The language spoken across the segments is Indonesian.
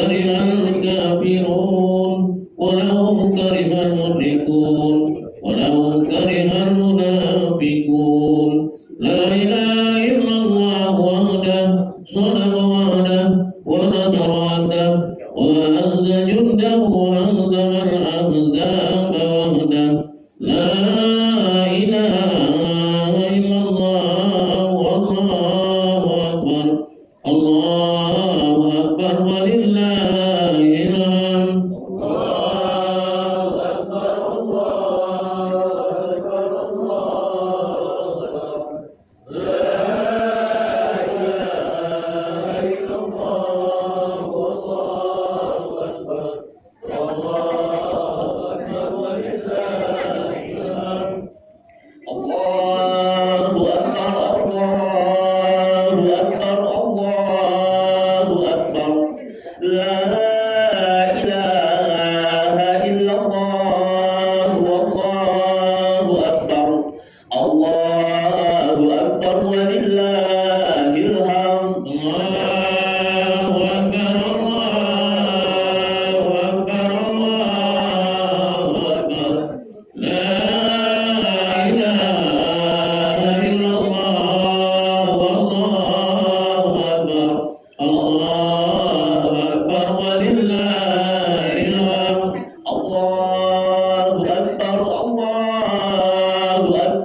كره الكافرون ولو كره المشركون ولو كره المنافقون لا إله إلا الله وحده صدق وعده ونصر عبده وأعز جنده وهزم الأحزاب وحده لا إله إلا الله والله أكبر الله أكبر ولله الحمد الله أكبر الله أكبر الله أكبر لا إله إلا الله والله أكبر الله أكبر ولله الحمد الله أكبر الله أكبر الله أكبر لا إله إلا الله والله أكبر الله أكبر ولله الحمد الله أكبر الله أكبر الله أكبر لا إله إلا الله والله أكبر الله أكبر ولله الحمد الله أكبر الله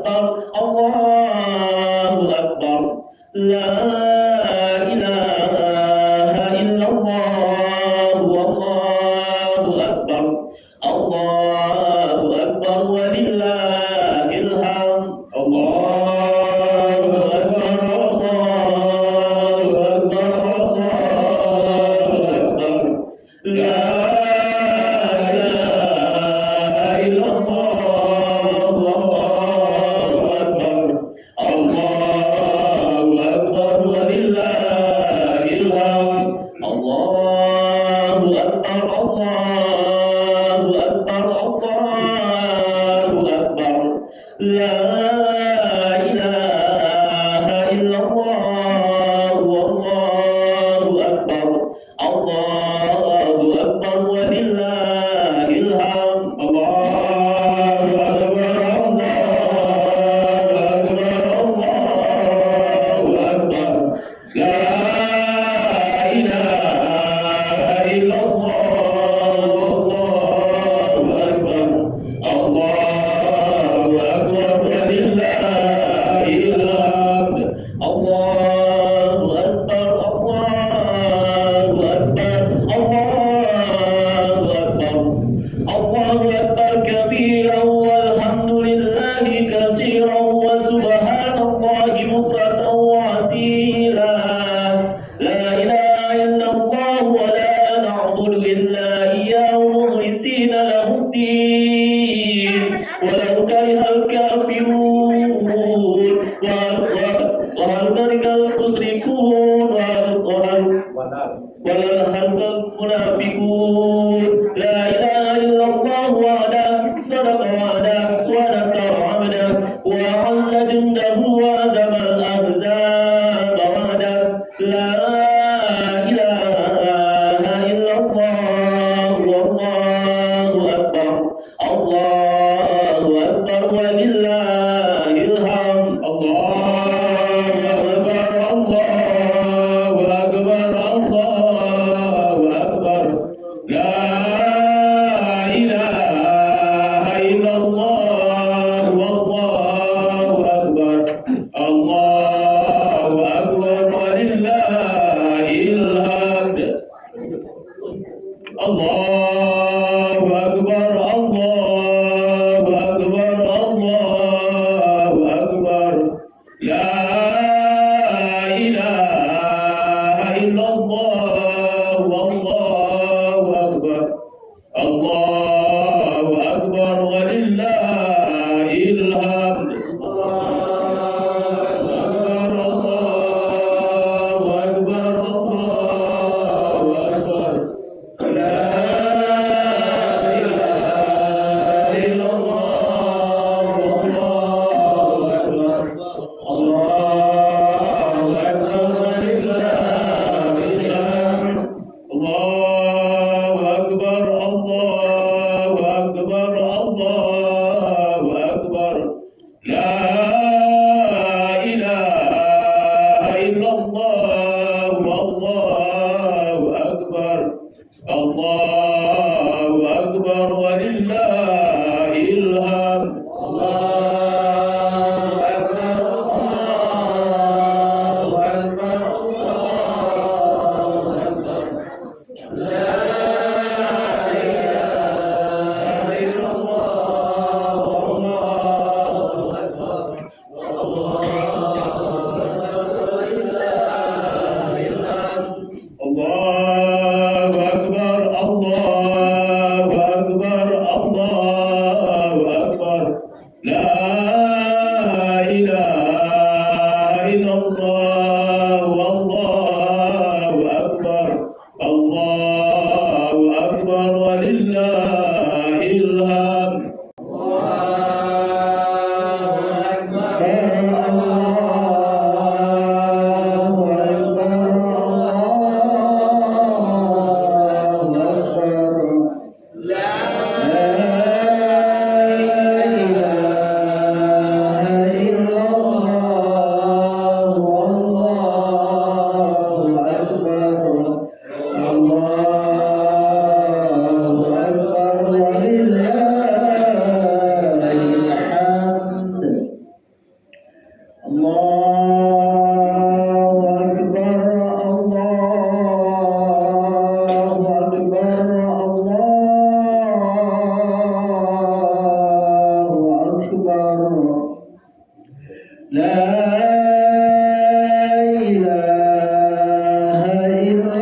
أكبر الله أكبر لا إله إلا الله والله أكبر الله أكبر ولله الحمد الله أكبر الله أكبر الله أكبر لا إله إلا الله والله أكبر الله أكبر ولله الحمد الله أكبر الله أكبر الله أكبر لا إله إلا الله والله أكبر الله أكبر ولله الحمد الله أكبر الله أكبر الله أكبر لا إله إلا الله والله أكبر الله أكبر ولله الحمد الله أكبر الله أكبر الله أكبر الله أكبر كبيرا والحمد لله كثيرا وسبحان الله بكرة وأصيلا لا إله إلا الله ولا نعبد إلا إياه مخلصين له الدين ولو كره الكافرون وهل كره المشركون وهل المنافقون لا إله إلا الله وحده صدق وعده ونصر عبده وأعز جنده وهزم الأحزاب وحده لا إله إلا الله والله أكبر الله أكبر ولله الحمد الله أكبر الله أكبر الله أكبر لا إله إلا الله والله أكبر الله أكبر ولله الحمد الله أكبر الله أكبر الله أكبر لا إله إلا الله والله أكبر الله أكبر ولله الحمد الله أكبر الله أكبر الله أكبر لا الله أكبر ولله الحمد الله أكبر الله أكبر الله أكبر لا إله إلا الله الله أكبر الله أكبر ولله الحمد الله أكبر الله أكبر الله أكبر لا إله إلا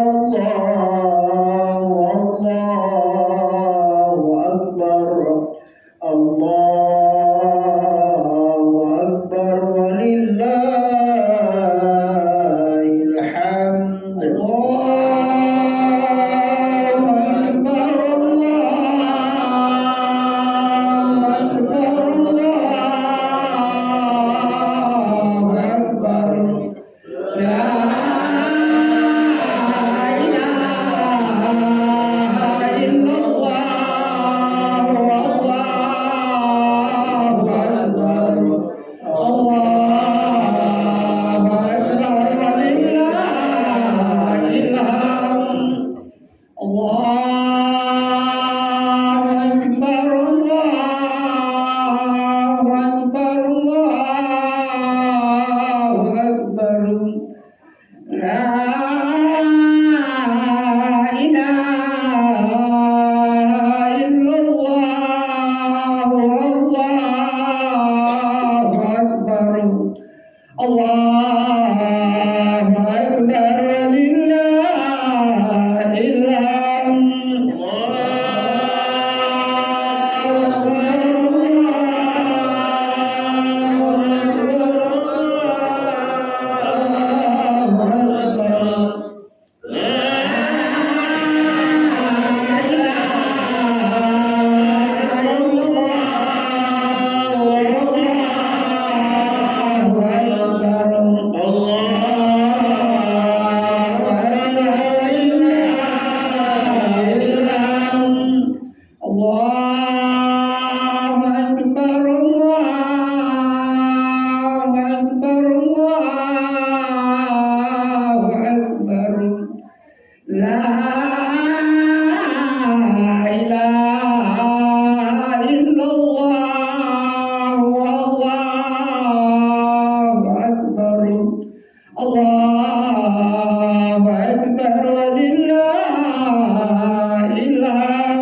الله والله أكبر الله أكبر ولله الحمد Allah أكبر ولله الحمد.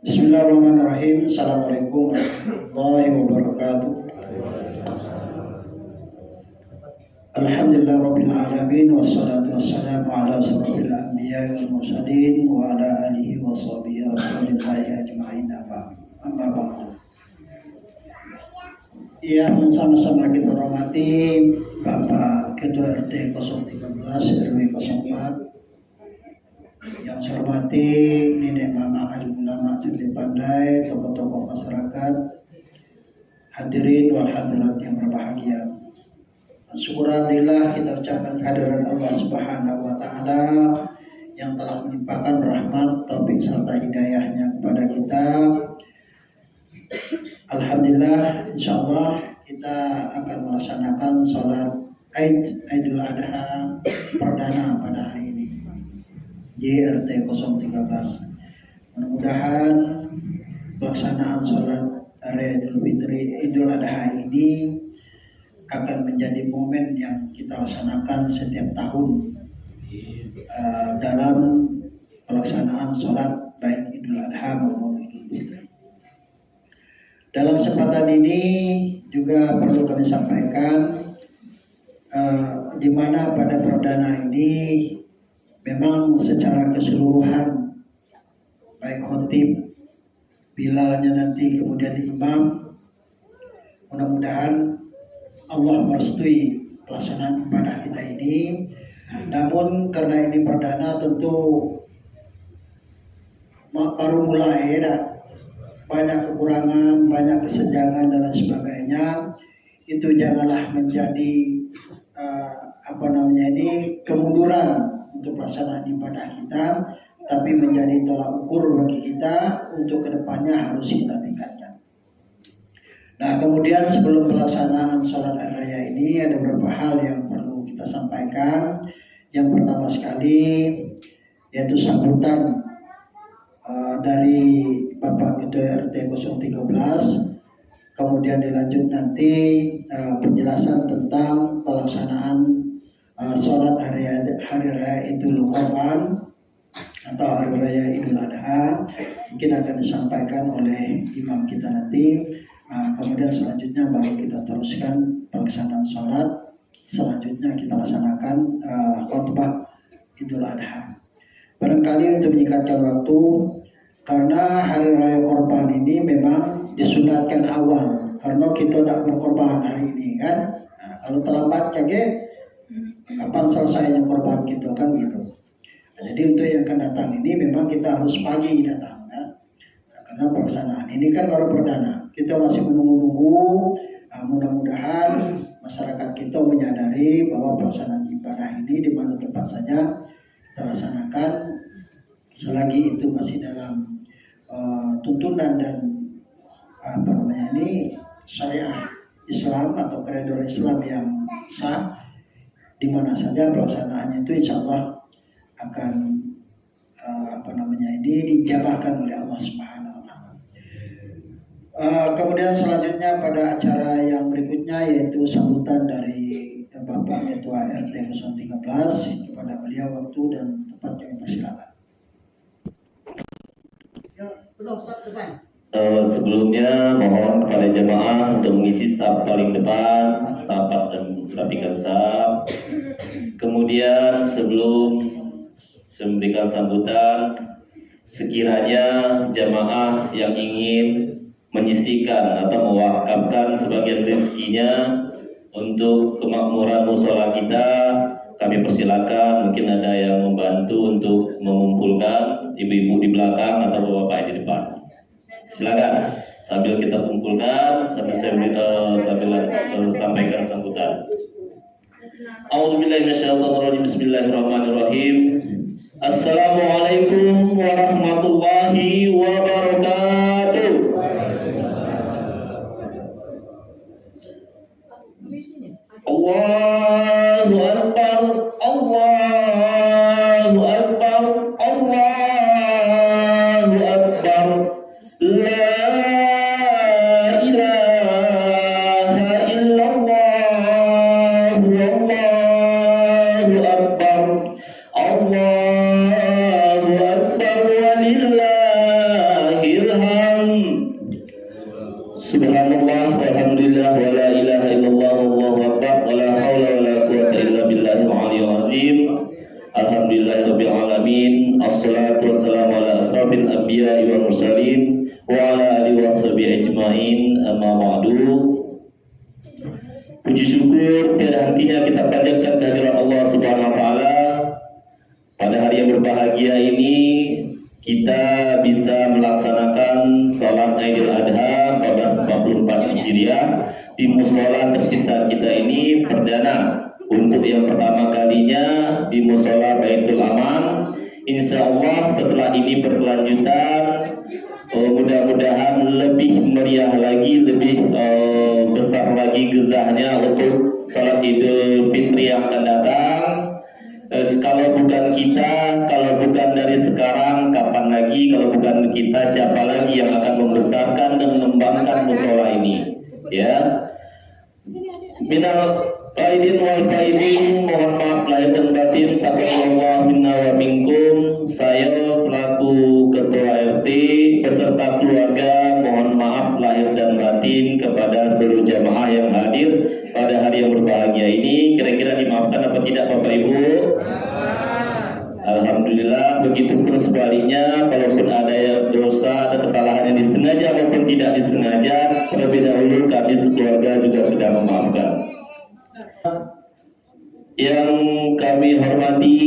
Bismillahirrahmanirrahim. Assalamualaikum warahmatullahi wabarakatuh. Alhamdulillah rabbil alamin wassalatu wassalamu ala asyrofil anbiya'i wal mursalin wa ala alihi wa sahbihi rasulillahi ajma'in amma ba'du. Yang sama-sama kita hormati Bapak Ketua RT 013 RW 04, yang saya hormati Nenek Mama Alim Ulama Cili Pandai, tokoh-tokoh masyarakat, hadirin wal hadirat yang berbahagia. Syukurillah kita ucapkan kehadiran Allah Subhanahu wa taala yang telah melimpahkan rahmat, taufik serta hidayahnya kepada kita. Alhamdulillah, insyaallah kita akan melaksanakan sholat Idul Adha perdana pada hari ini di RT 013. Mudah-mudahan pelaksanaan sholat Idul Fitri Idul Adha ini akan menjadi momen yang kita laksanakan setiap tahun dalam pelaksanaan sholat baik Idul Adha maupun Idul Fitri. Dalam kesempatan ini juga perlu kami sampaikan di mana pada perdana ini memang secara keseluruhan baik khotib, bilalnya nanti kemudian imam, mudah-mudahan Allah merestui pelaksanaan ibadah kita ini. Namun karena ini perdana tentu baru mulai dan banyak kekurangan, banyak kesenjangan dan lain sebagainya, itu janganlah menjadi kemunduran untuk pelaksanaan ibadah kita, tapi menjadi tolak ukur bagi kita untuk kedepannya harus kita tingkatkan. Nah, kemudian sebelum pelaksanaan sholat hari raya ini ada beberapa hal yang perlu kita sampaikan. Yang pertama sekali yaitu sambutan dari Bapak Ketua RT 013, kemudian dilanjut nanti penjelasan tentang pelaksanaan sholat hari raya Idul Qurban, atau Hari Raya Idul Adha mungkin akan disampaikan oleh imam kita nanti. Kemudian selanjutnya baru kita teruskan pelaksanaan sholat. Selanjutnya kita laksanakan khutbah Idul Adha. Barangkali untuk menyingkatkan waktu, karena Hari Raya Korban ini memang disunatkan awal, karena kita tidak berkorban hari ini kan. Kalau terlambat kaget, kapan selesainya korban kita kan gitu. Jadi untuk yang akan datang ini memang kita harus pagi datang ya. Karena pelaksanaan ini kan baru perdana. Kita masih menunggu-nunggu. Mudah-mudahan masyarakat kita menyadari bahwa pelaksanaan ibadah ini di mana tempat saja kita laksanakan selagi itu masih dalam tuntunan dan syariah Islam atau koridor Islam yang sah, di mana saja pelaksanaannya itu insya Allah akan dijabahkan oleh Allah Subhanahu wa Ta'ala. Kemudian selanjutnya pada acara yang berikutnya yaitu sambutan dari Bapak Ketua RT 013. Kepada beliau waktu dan tempat yang dipersilakan. Sebelumnya mohon kepada jemaah untuk mengisi saf paling depan, rapat dan merapikan saf. Kemudian sebelum memberikan sambutan, sekiranya jemaah yang ingin menyisikan atau mewakafkan sebagian rezekinya untuk kemakmuran mushola kita, kami persilakan. Mungkin ada yang membantu untuk mengumpulkan, ibu-ibu di belakang atau bapak di depan. Silakan sambil kita kumpulkan, sambil sampaikan sambutan. A'udzubillahi minasyaitonir rajim. Bismillahirrahmanirrahim. Assalamualaikum warahmatullahi wabarakatuh. Allahu Akbar, Allahu Akbar, Allahu Akbar. La ilaha illallah, Allahu Akbar, Allahu Akbar, walillahil hamd. Subhanallah, walhamdulillah, wa la ilaha illallah, Allahu Akbar, wa la hawla wa la quwwata illa billahil aliyyil azim. Alhamdulillahirabbil alamin. Assalatu wassalamu ala asrofil anbiya'i wal mursalin wa ala alihi wa sahbihi ajma'in, amma ba'du. Puji syukur tiada hentinya kita panjatkan kehadiran Allah Subhanahu wa taala. Pada hari yang berbahagia ini kita bisa melaksanakan salat Idul Adha 1444 Hijriah di mushola tercinta kita ini perdana untuk yang pertama kalinya di mushola Baitul Aman. Insya Allah setelah ini berkelanjutan, mudah-mudahan lebih meriah lagi, lebih besar lagi gezahnya untuk salat Idul Fitri yang akan datang. Kalau bukan kita, kalau bukan dari sekarang, kapan lagi? Kalau bukan kita, siapa lagi yang akan membesarkan dan mengembangkan mushola ini? Ya, minal aidin wal faidin, mohon maaf lahir dan batin, taqabbalallahu minna wa minkum. Saya selaku ketua RT beserta keluarga mohon maaf lahir dan batin kepada seluruh jamaah yang hadir pada hari yang berbahagia ini. Kira-kira dimaafkan apa tidak Bapak Ibu? Alhamdulillah. Begitupun sebaliknya, kalaupun ada yang dosa, ada kesalahan yang disengaja maupun tidak disengaja, terlebih dahulu kami sekeluarga juga sudah memaafkan. Yang kami hormati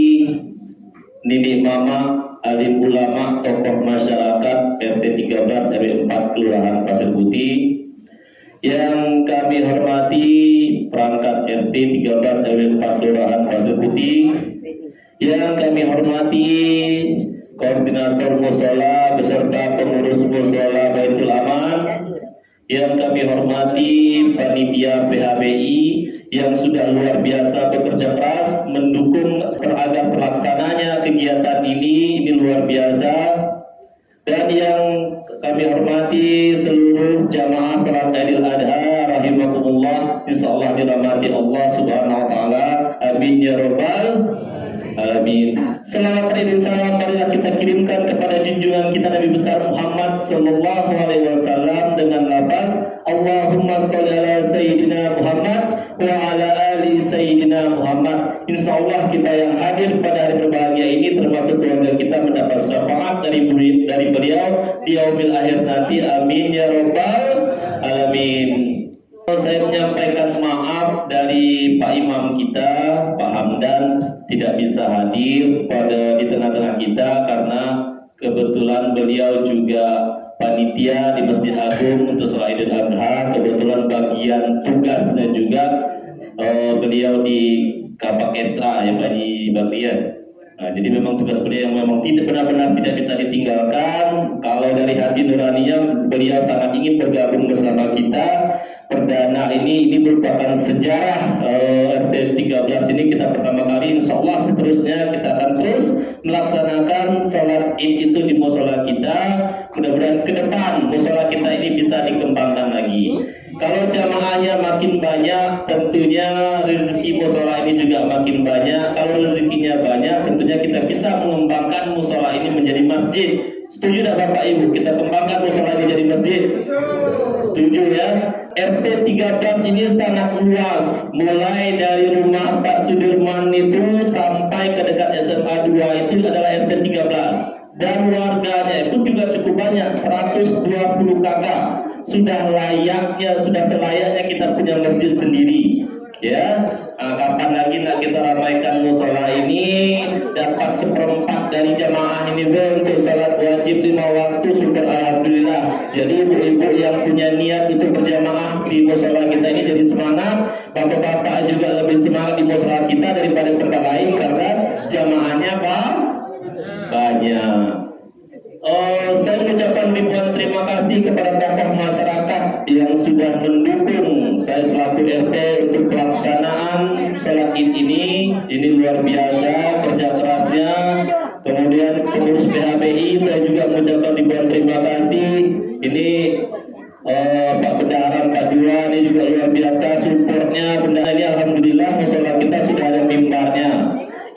Nini Mama, alim ulama, tokoh masyarakat RT 13 RW 4 Kelurahan Pasir Putih. Yang kami hormati perangkat RT 13 RW 4 Kelurahan Pasir Putih. Yang kami hormati koordinator mushola beserta pengurus mushola Baitul Aman. Yang kami hormati panitia PHBI yang sudah luar biasa bekerja keras mendukung agar pelaksananya kegiatan ini luar biasa. Dan yang kami hormati seluruh jamaah salat Idul Adha rahimakumullah, insyaallah dirahmati Allah Subhanahu wa taala. Amin ya rabbal alamin. Selamat Idul, salam marilah kita junjungan kita Nabi besar Muhammad sallallahu alaihi wasallam dengan lafaz Allahumma shalli ala sayyidina Muhammad wa ala ali sayyidina Muhammad. Insyaallah kita yang hadir pada hari berbahagia ini termasuk keluarga kita mendapat syafaat dari beliau di yaumil akhir nanti. Amin ya rabbal alamin. Saya menyampaikan maaf dari Pak Imam kita, Pak Hamdan, tidak bisa hadir di tengah-tengah kita karena kebetulan beliau juga panitia di Masjid Agung untuk sholat Idul Adha. Kebetulan bagian tugasnya juga beliau di Kapak Esra ya Pak Bagian. Nah, jadi memang tugas beliau yang memang tidak benar-benar tidak bisa ditinggalkan. Kalau dari hati nuraninya beliau sangat ingin bergabung bersama kita. Perdana ini merupakan sejarah RT 13 ini kita pertama kali. Insya Allah seterusnya kita akan terus melaksanakan sholat Id itu di musola kita. Mudah-mudahan ke depan musola kita ini bisa dikembangkan lagi. Kalau jamaahnya makin banyak, tentunya rezeki musola ini juga makin banyak. Kalau rezekinya banyak, tentunya kita bisa mengembangkan musola ini menjadi masjid. Setuju tidak Bapak Ibu? Kita kembangkan musola ini jadi masjid. Setuju ya? RT 13 ini sangat luas, mulai dari rumah Pak Sudirman itu sampai ke dekat SMA 2 itu adalah RT 13. Dan warganya itu juga cukup banyak, 120 kakak. Sudah selayaknya kita punya masjid sendiri. Ya, kapan lagi nak kita ramaikan musola ini, dapat seperempat dari jamaah ini untuk salat wajib 5 waktu, syukur alhamdulillah. Jadi ibu-ibu yang punya niat itu berjamaah di musola kita ini jadi semangat, bapak-bapak juga lebih semangat di musola kita daripada tempat lain karena jamaahnya banyak. Saya mengucapkan ribuan terima kasih kepada tokoh masyarakat yang sudah mendukung saya selaku RT untuk pelaksanaan sholat Id ini. Ini luar biasa kerja kerasnya. Kemudian pengurus PHBI saya juga mengucapkan ribuan terima kasih. Ini Pak Bendaharaan Pak Jua ini juga luar biasa supportnya. Bendahara ini alhamdulillah musola kita sudah ada mimbarnya.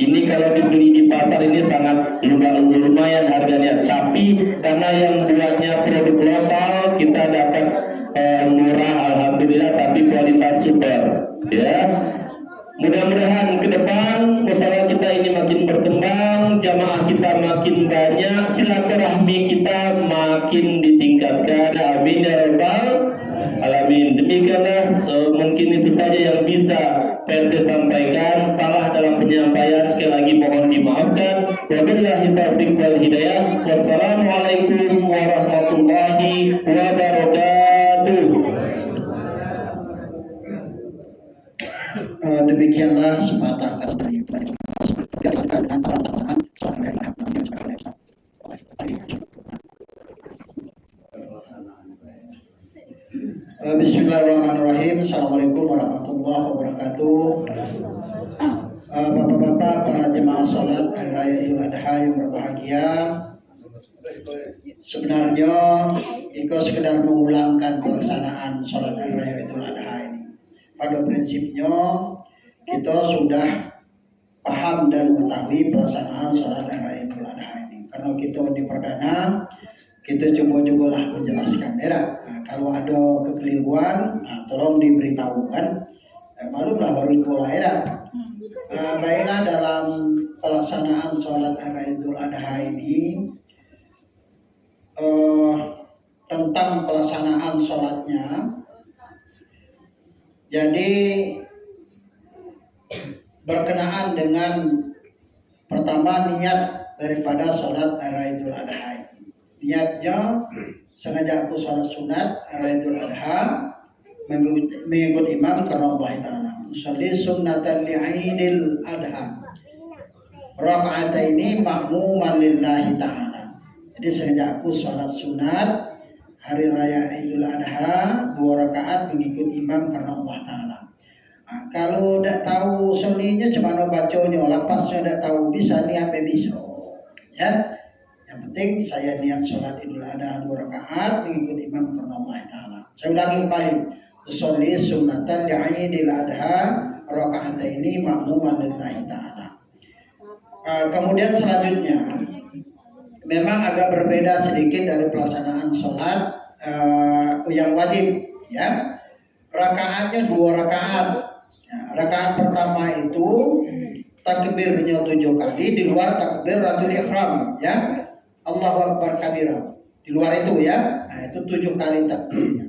Ini kalau dibeli di pasar ini sangat lumayan harganya, tapi karena yang buatnya produk lokal kita dapat murah alhamdulillah, tapi kualitas super ya. Mudah-mudahan ke depan musola kita ini makin berkembang, jamaah kita makin banyak, silaturahmi kita makin ditingkatkan. Amin ya rabbal alamin. Demikianlah mungkin itu saja yang bisa PRT sampaikan. Salah dalam penyampaian sekali lagi mohon dimaafkan. Wabillahi taufiq wal hidayah. Wassalamualaikum warahmatullahi wabarakatuh. Demikianlah sepatah kata Bismillahirrahmanirrahim. Assalamualaikum warahmatullahi wabarakatuh. Bapak-bapak, para jemaah sholat Hari Raya Idul Adha yang berbahagia. Sebenarnya itu sekedar mengulangkan pelaksanaan sholat Hari Raya Idul Adha ini. Pada prinsipnya kita sudah paham dan mengetahui pelaksanaan sholat Hari Raya Idul Adha ini. Karena kita di perdana, kita coba-cobalah menjelaskan. Kalau ada kekeliruan, tolong diberitahukan. Maklumlah baru mulai baiklah dalam pelaksanaan sholat Hari Raya Idul Adha ini, tentang pelaksanaan sholatnya. Jadi berkenaan dengan pertama niat daripada sholat Hari Raya Idul Adha ini. Niatnya sengaja aku sholat sunat Hari Raya Idul Adha mengikut imam karena Allah Ta'ala. Usalli sunnatan li'idil adha raka'ataini ma'muman lillahi ta'ala. Jadi sengaja aku sholat sunat Hari Raya Idul Adha 2 rakaat mengikut imam karena Allah Ta'ala. Kalau tidak tahu sunninya cuma bacanya, lapasnya tidak tahu, bisa niat bisa ya. Yang penting saya niat sholat Idul Adha 2 rakaat mengikut imam karena Allah Ta'ala. Saya ulangi kembali. Usolli sunnatan li'idil adha raka'ataini ma'muman lillahi ta'ala. Kemudian selanjutnya memang agak berbeda sedikit dari pelaksanaan sholat yang wajib, ya. Rakaatnya 2 rakaat. Ya, rakaat pertama itu takbirnya 7 kali di luar takbiratul ihram, ya. Allahu Akbar kabira. Di luar itu, ya. Nah, itu 7 kali takbirnya.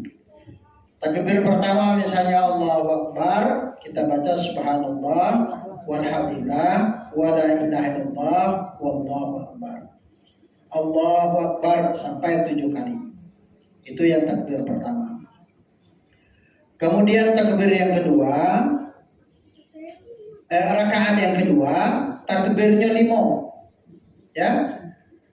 Takbir pertama misalnya Allahu Akbar, kita baca subhanallah walhamdulillah wala ilaha illallah wallahu akbar. Allahu Akbar sampai 7 kali. Itu yang takbir pertama. Kemudian takbir yang kedua, rakaat yang kedua, takbirnya 5. Ya.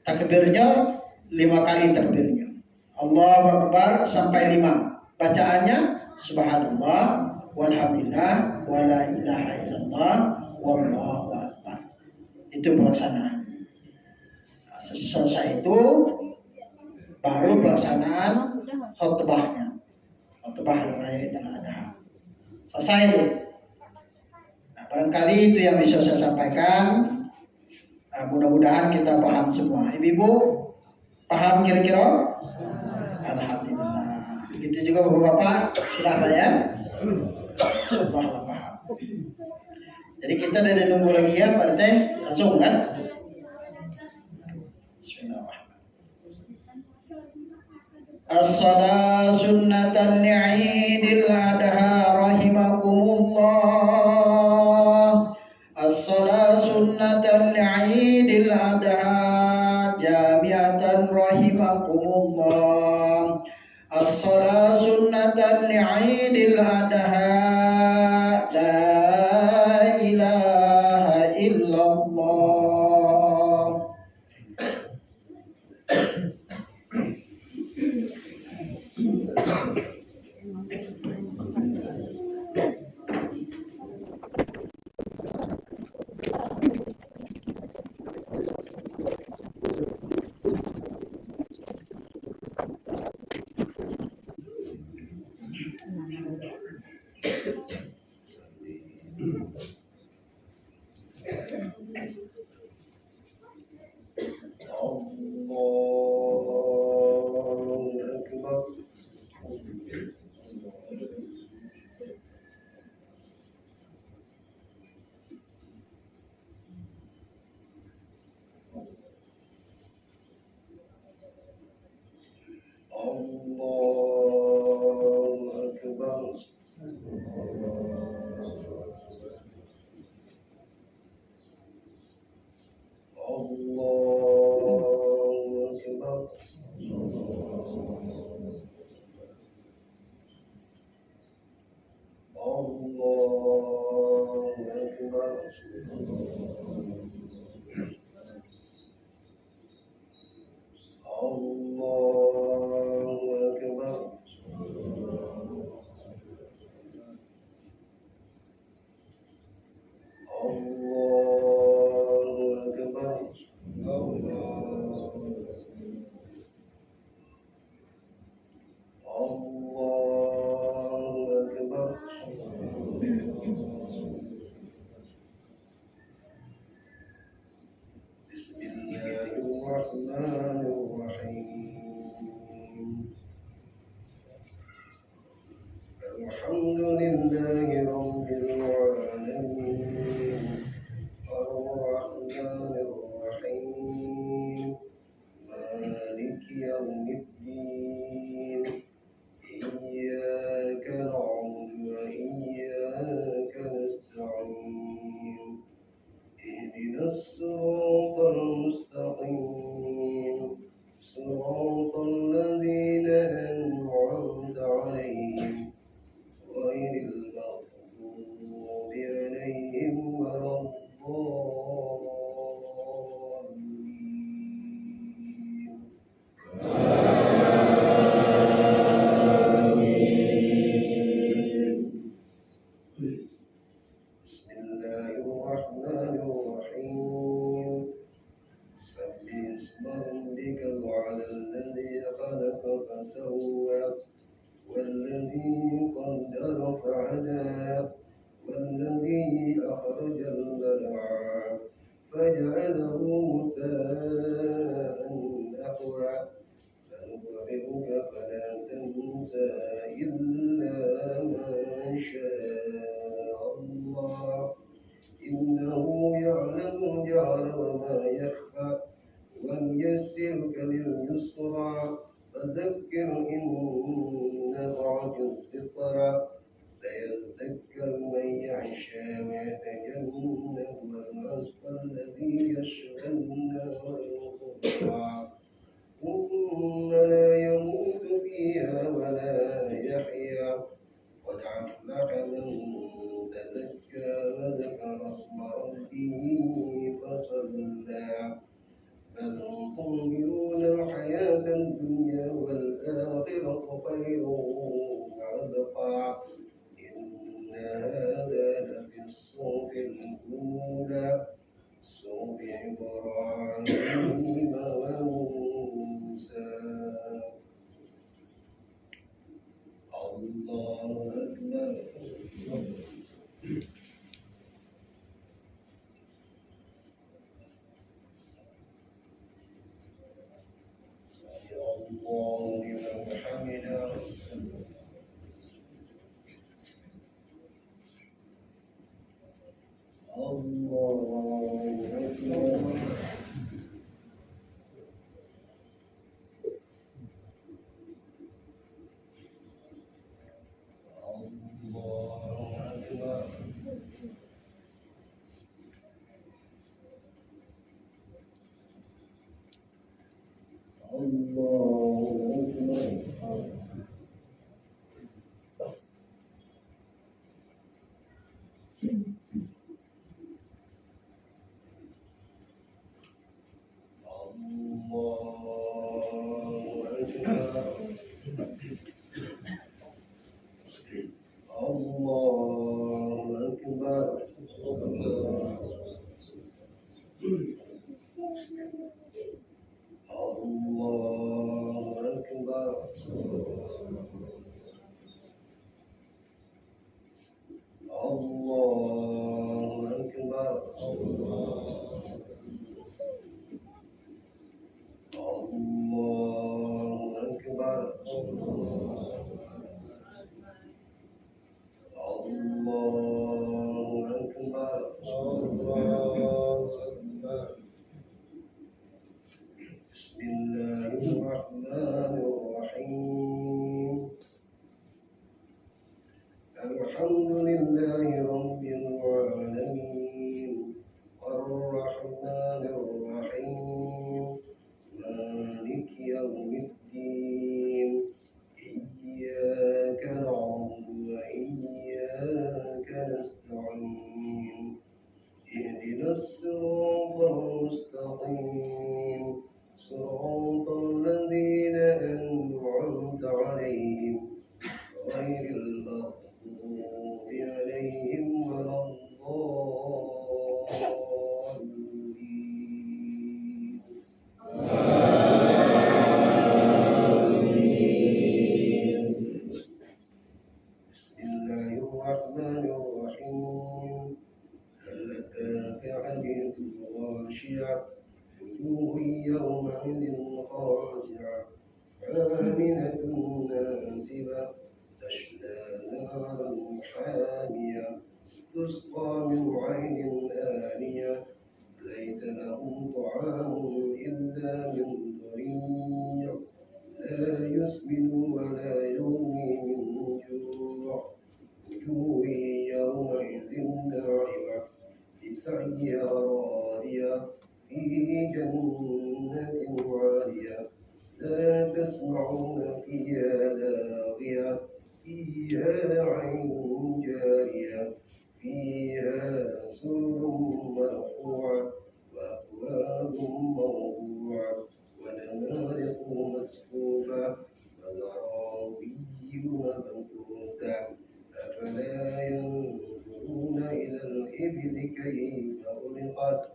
Takbirnya 5 kali takbirnya. Allahu Akbar sampai 5. Bacaannya subhanallah walhamdulillah wala ilaha illallah wallahu akbar. Itu pelaksanaan. Nah, selesai itu baru pelaksanaan khutbahnya. Khutbah hari raya Idul Adha. Selesai itu. Nah, barangkali itu yang bisa saya sampaikan. Nah, mudah-mudahan kita paham semua. Ibu-ibu paham kira-kira? Alhamdulillah. Begitu juga Bapak-bapak, sudah ya? Sudah paham. Jadi kita tidak nunggu lagi ya, Pak Teh, langsung kan? As-salat sunnatan li'idil adha rahimakumullah. As-salat sunnatan li'idil adha jami'atan rahimakumullah. As-salat sunnatan li'idil adha la ilaha illallah. اليسرى فذكر إن نفعت الذكرى سيذكر من يخشى ويتجنبها الأشقى الذي يشقى النار الكبرى ثم لا يموت فيها ولا يحيا قد أفلح من تزكى وذكر اسم ربه فصلى بل تؤثرون الحياة الدنيا والآخرة خير وأبقى إن هذا لفي الصحف الأولى صحف إبراهيم وموسى الله أكبر الله لمن حمده الله أكبر بسم الله الرحمن الرحيم الحمد لله رب العالمين الرحمن الرحيم مالك يوم الدين إياك نعبد وإياك نستعين اهدنا الصراط المستقيم صراط الذين أنعمت عليهم غير المغضوب عليهم ولا الضالين بسم الله الرحمن الرحيم هل أتاك حديث الغاشية وجوه يومئذ خاشعة عاملة ناصبة تشلى نارا حامية تسقى من عين آنية ليس لهم طعام إلا من ضريع لا يسمن ولا يغني من جوع وجوه يومئذ ناعمة لسعيها راضية في جنة عالية لا تسمعون فيها لاغية فيها عين جارية فيها سرر مرفوعة وأكواب موضوعة ونمارق مسفوفة وزرابي مبثوثة أفلا ينظرون إلى الإبل كيف خلقت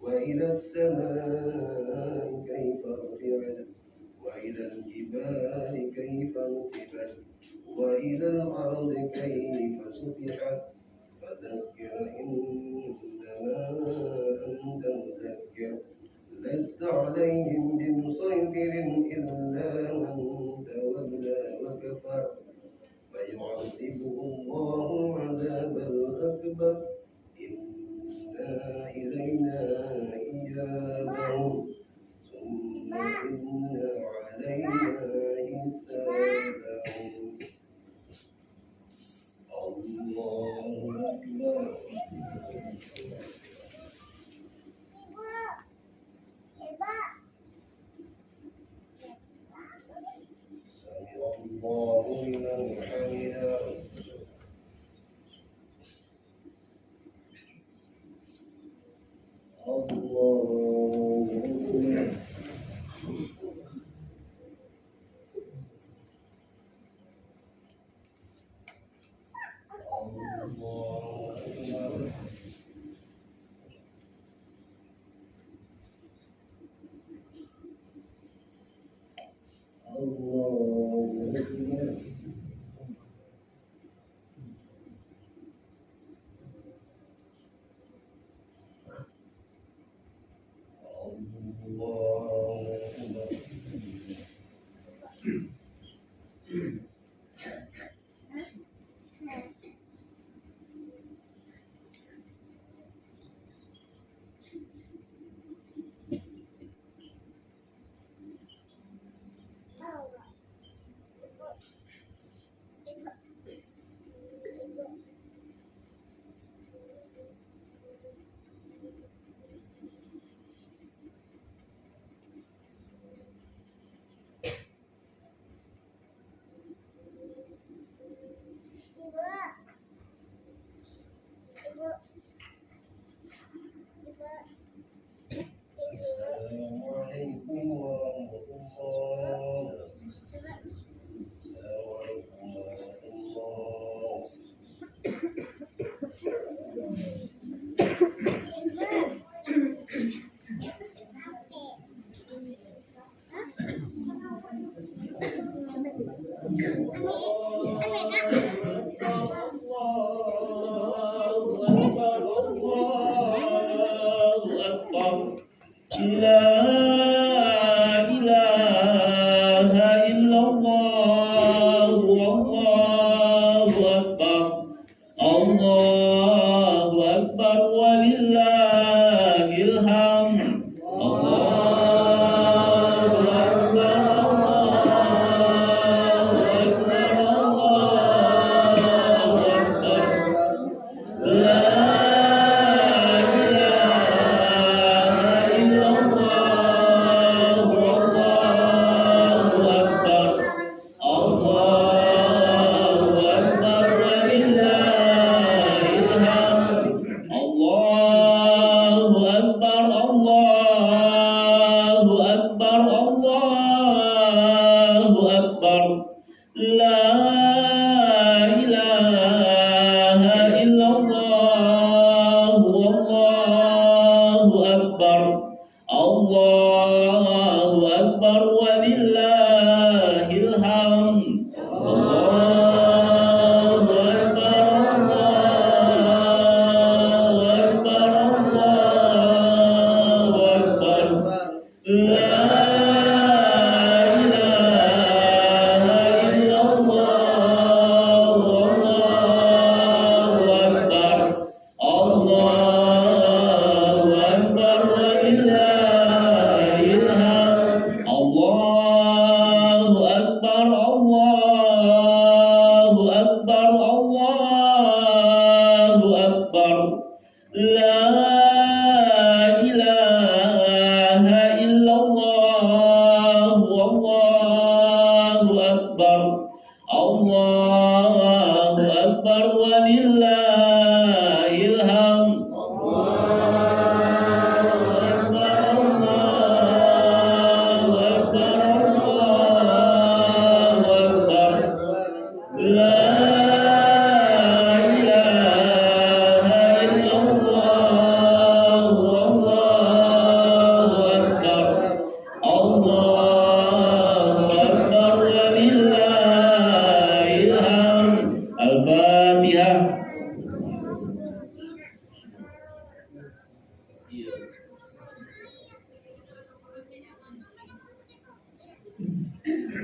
وإلى السماء كيف رفعت وإلى الجبال كيف نصبت وإلى الأرض كيف سطحت فذكر إنما أنت مذكر لست عليهم بمسيطر إلا من تولى وكفر فيعذبه الله العذاب الأكبر إن إلينا إيابهم ثم إن الله لمن حمده الله أكبر Assalamualaikum warahmatullahi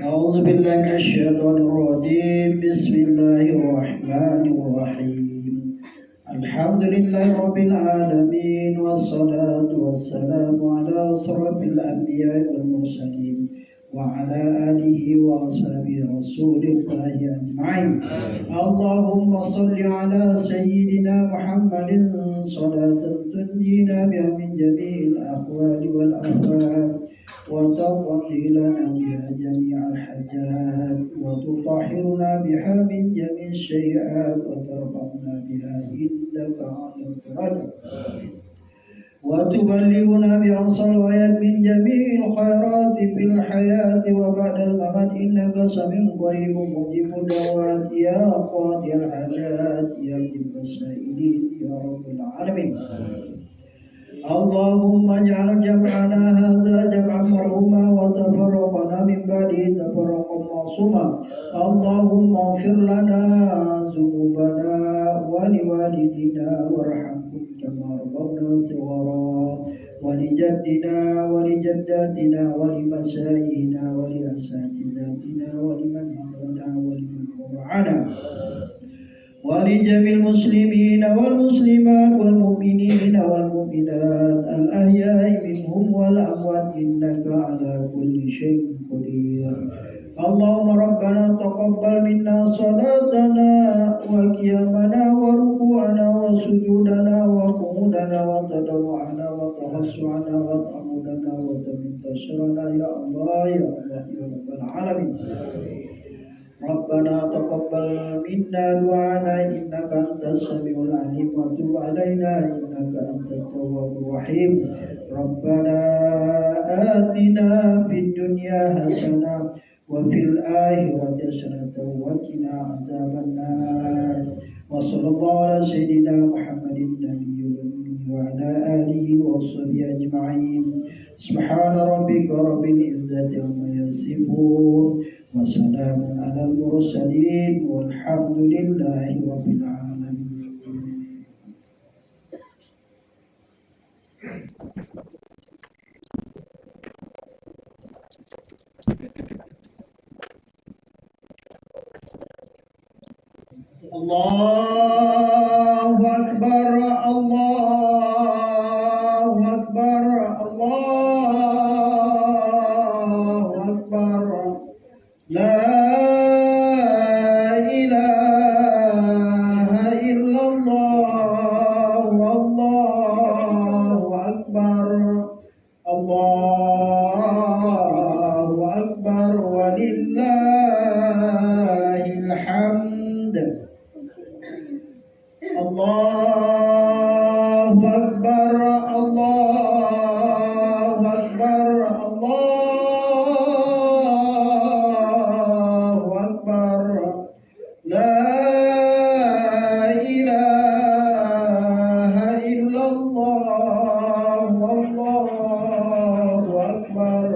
أعوذ بالله من الشيطان الرجيم بسم الله الرحمن الرحيم الحمد لله رب العالمين والصلاة والسلام على أشرف الأنبياء والمرسلين وعلى آله وأصحابه رسول الله أجمعين اللهم صل على سيدنا محمد صلاة تنجينا بها من جميع الأقوال والأفعال وتقضي لنا بها جميع الحاجات وتطهرنا وتبلغنا بها من جميع الشيئات وترفعنا بها عندك على الدرجات وتبلغنا بأقصى الغايات من جميع الخيرات في الحياة وبعد الممات إنك سميع قريب مجيب الدعوات يا قاضي الحاجات يا جب السائلين يا رب العالمين. اللهم اجعل جمعنا هذا جمعا مرحوما وتفرقنا من بعده تفرقا معصوما. اللهم اغفر لنا ذنوبنا ولوالدينا وارحمهم كما ربونا صغارا ولجدنا ولجداتنا ولمشايخنا ولأساتذتنا ولمن حضرنا ولمن معنا ولجميع المسلمين والمسلمات والمؤمنين والمؤمنات الأحياء منهم والأموات إنك على كل شيء قدير. اللهم ربنا تقبل منا صلاتنا وقيامنا وركوعنا وسجودنا وقعودنا وتضرعنا وتخشعنا وتعبدنا وتنتصرنا يا الله يا الله يا رب العالمين. ربنا تقبل منا دعانا إنك أنت السميع العليم وتب علينا إنك أنت التواب الرحيم. ربنا آتنا في الدنيا حسنة وفي الآخرة حسنة وقنا عذاب النار. وصلى الله على سيدنا محمد النبي الأمي وعلى آله وصحبه أجمعين. سبحان ربك رب العزة عما يصفون وسلام على المرسلين والحمد لله رب العالمين. الله أكبر الله أكبر الله أكبر لا إله إلا الله والله أكبر الله أكبر ولله الحمد. الله أكبر الله أكبر الله أكبر لا إله إلا الله والله أكبر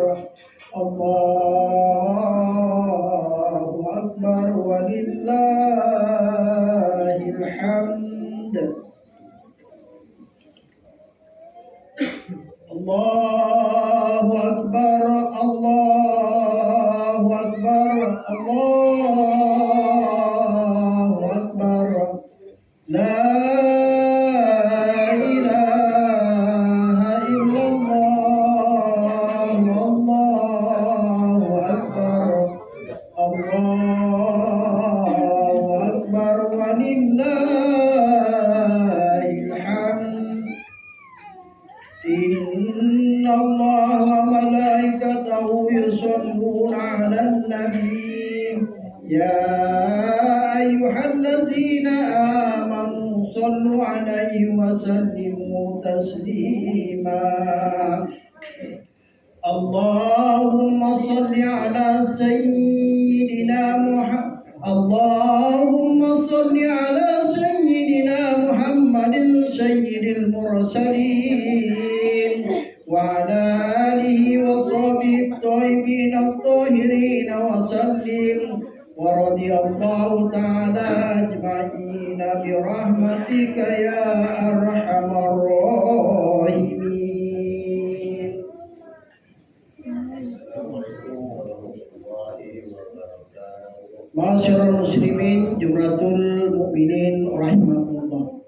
الله أكبر ولله الحمد. الله أكبر الله أكبر الله أكبر لا إله إلا الله والله أكبر الله أكبر ولله الحمد. إن الله وملائكته يصلون على النبي يا أيها الذين آمنوا صلوا عليه وسلموا تسليما. اللهم صل على سيدنا محمد اللهم صل على سيدنا محمد سيد المرسلين وعلى آله وصحبه الطيبين الطاهرين وسلم ورضي الله تعالى أجمعين برحمتك يا أرحم الراحمين. Ma'asyiral muslimin jumlatul mukminin rahimakumullah.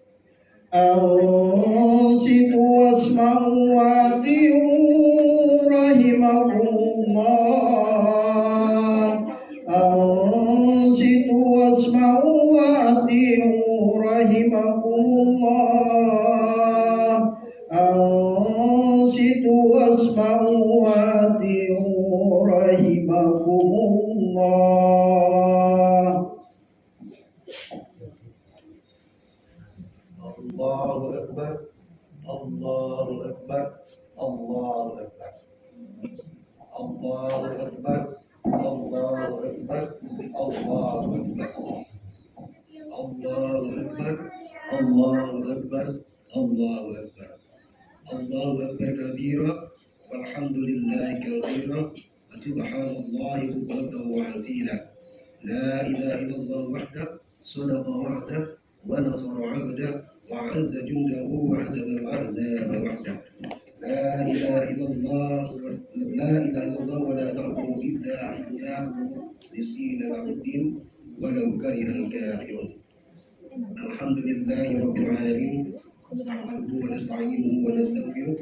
Ansitu wasma'u wa'ati'u rahimakumullah. Ansitu wasma'u wa'ati'u rahimakumullah. Ansitu wasma'u wa'ati'u rahimakumullah. Allahu Akbar. Allahu Akbar. Allahu Akbar. Allahu Akbar. Allahu Akbar kabira. Walhamdulillahi katsira. Subhanallahi bukratan wa asila. La ilaha illallah wahda. Sadaqa wa'da. Wa nasara 'abda. Wa 'azza jundahu wa 'azama al-ahzaba wahda. لا إله إلا الله لا إله إلا الله ولا نعبد إلا إياه مخلصين له الدين ولو كره الكافرون. الحمد لله رب العالمين نحمده ونستعينه ونستغفره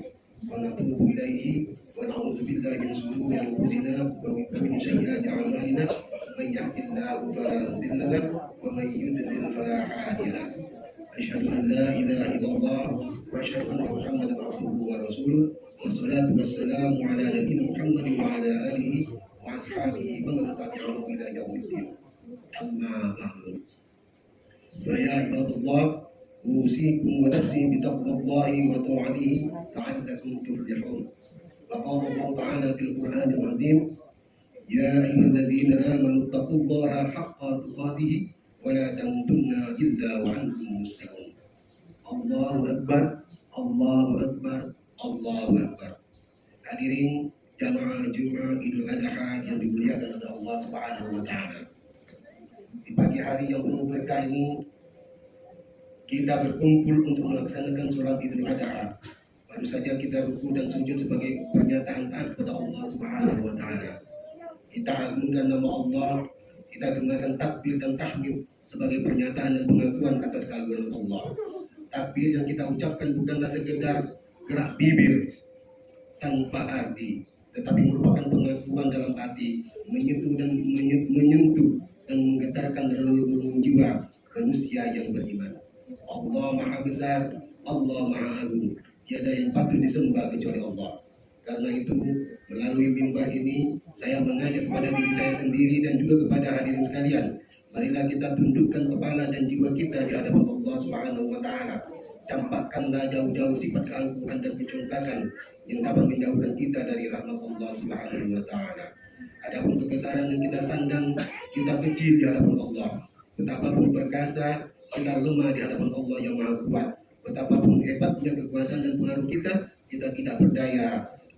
ونتوب إليه ونعوذ بالله من شرور أنفسنا ومن سيئات أعمالنا من يهد الله فلا مضل له ومن يضلل فلا هادي له. أشهد أن لا إله إلا الله وأشهد أن محمدا عبده ورسوله والصلاة والسلام على نبينا محمد وعلى آله وأصحابه ومن تبعهم إلى يوم الدين. أما بعد فيا عباد الله أوصيكم ونفسي بتقوى الله وطاعته لعلكم تفلحون. وقال الله تعالى في القرآن العظيم يا أيها الذين آمنوا اتقوا الله حق تقاته ولا تموتن إلا وأنتم مسلمون. الله أكبر. Allahu Akbar, Allahu Akbar. Hadirin jamaah Jumat Idul Adha yang dimuliakan oleh Allah Subhanahu wa taala. Di pagi hari yang penuh berkah ini kita berkumpul untuk melaksanakan sholat Idul Adha. Baru saja kita ruku dan sujud sebagai pernyataan taat kepada Allah Subhanahu wa taala. Kita agungkan nama Allah, kita gunakan takbir dan tahmid sebagai pernyataan dan pengakuan atas keagungan Allah. Takbir yang kita ucapkan bukanlah sekedar gerak bibir tanpa arti, tetapi merupakan pengakuan dalam hati, menyentuh dan menggetarkan relung jiwa manusia yang beriman. Allah Maha Besar, Allah Maha Agung, tiada yang patut disembah kecuali Allah. Karena itu, melalui mimbar ini, saya mengajak kepada diri saya sendiri dan juga kepada hadirin sekalian, marilah kita tundukkan kepala dan jiwa kita di hadapan Allah Subhanahu wa taala. Campakkanlah jauh-jauh sifat keangkuhan dan kecongkakan yang dapat menjauhkan kita dari rahmat Allah Subhanahu wa taala. Adapun kebesaran yang kita sandang, kita kecil di hadapan Allah. Betapapun perkasa, kita lemah di hadapan Allah yang Maha Kuat. Betapapun hebatnya kekuasaan dan pengaruh kita, kita tidak berdaya